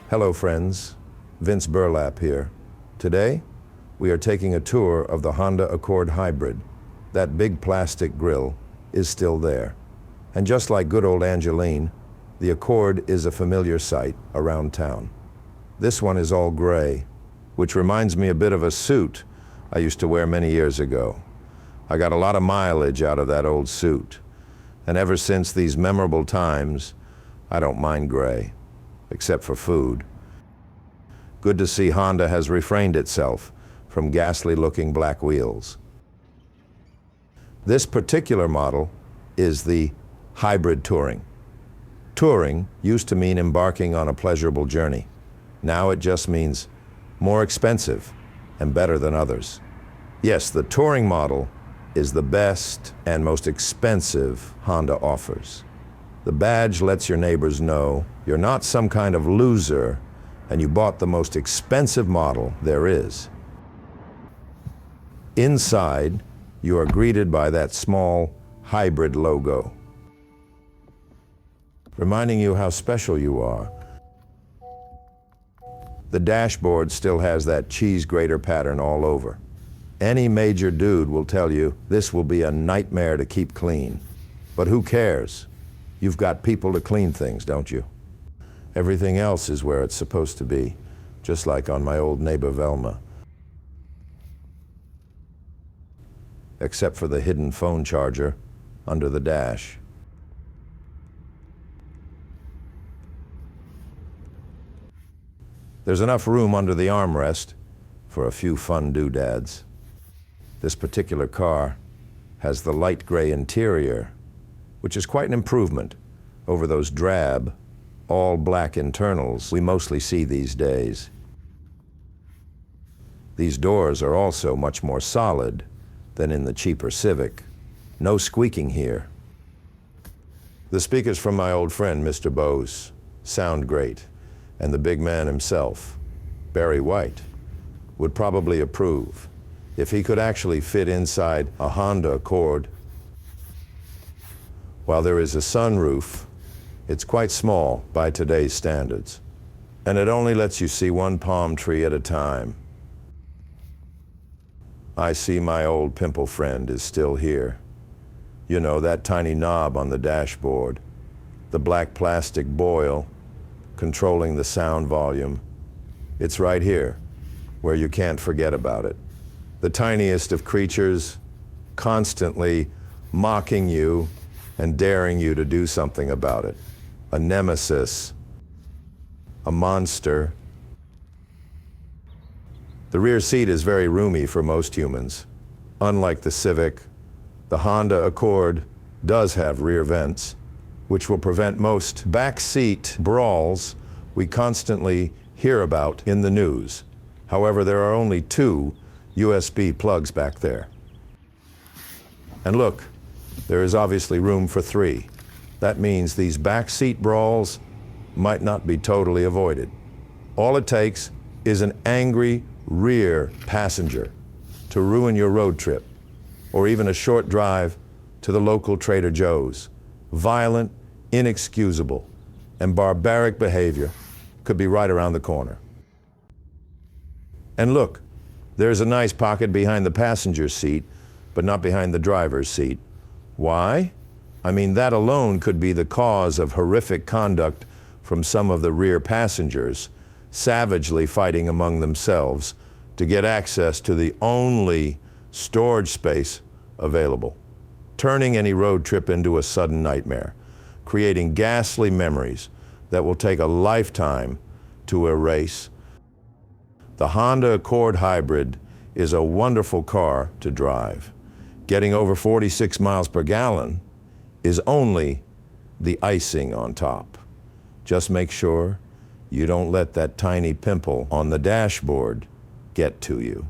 Hello friends, Vince Burlapp here. Today, we are taking a tour of the Honda Accord Hybrid. That big plastic grille is still there. And just like good old Angeline, the Accord is a familiar sight around town. This one is all gray, which reminds me a bit of a suit I used to wear many years ago. I got a lot of mileage out of that old suit. And ever since these memorable times, I don't mind gray, except for food. Good to see Honda has refrained itself from ghastly-looking black wheels. This particular model is the Hybrid Touring. Touring used to mean embarking on a pleasurable journey. Now it just means more expensive and better than others. Yes, the Touring model is the best and most expensive Honda offers. The badge lets your neighbors know you're not some kind of loser and you bought the most expensive model there is. Inside, you are greeted by that small hybrid logo, reminding you how special you are. The dashboard still has that cheese grater pattern all over. Any major dude will tell you this will be a nightmare to keep clean. But who cares? You've got people to clean things, don't you? Everything else is where it's supposed to be, just like on my old neighbor Velma. Except for the hidden phone charger under the dash. There's enough room under the armrest for a few fun doodads. This particular car has the light gray interior, which is quite an improvement over those drab, all-black internals we mostly see these days. These doors are also much more solid than in the cheaper Civic. No squeaking here. The speakers from my old friend, Mr. Bose, sound great, and the big man himself, Barry White, would probably approve if he could actually fit inside a Honda Accord. While there is a sunroof, it's quite small by today's standards, and it only lets you see one palm tree at a time. I see my old pimple friend is still here. You know, that tiny knob on the dashboard, the black plastic boil controlling the sound volume. It's right here, where you can't forget about it. The tiniest of creatures, constantly mocking you and daring you to do something about it. A nemesis, a monster. The rear seat is very roomy for most humans. Unlike the Civic, the Honda Accord does have rear vents, which will prevent most backseat brawls we constantly hear about in the news. However, there are only 2 USB plugs back there. And look, there is obviously room for 3. That means these backseat brawls might not be totally avoided. All it takes is an angry rear passenger to ruin your road trip, or even a short drive to the local Trader Joe's. Violent, inexcusable, and barbaric behavior could be right around the corner. And look, there's a nice pocket behind the passenger seat, but not behind the driver's seat. Why? I mean, that alone could be the cause of horrific conduct from some of the rear passengers, savagely fighting among themselves to get access to the only storage space available, turning any road trip into a sudden nightmare, creating ghastly memories that will take a lifetime to erase. The Honda Accord Hybrid is a wonderful car to drive. Getting over 46 miles per gallon is only the icing on top. Just make sure you don't let that tiny pimple on the dashboard get to you.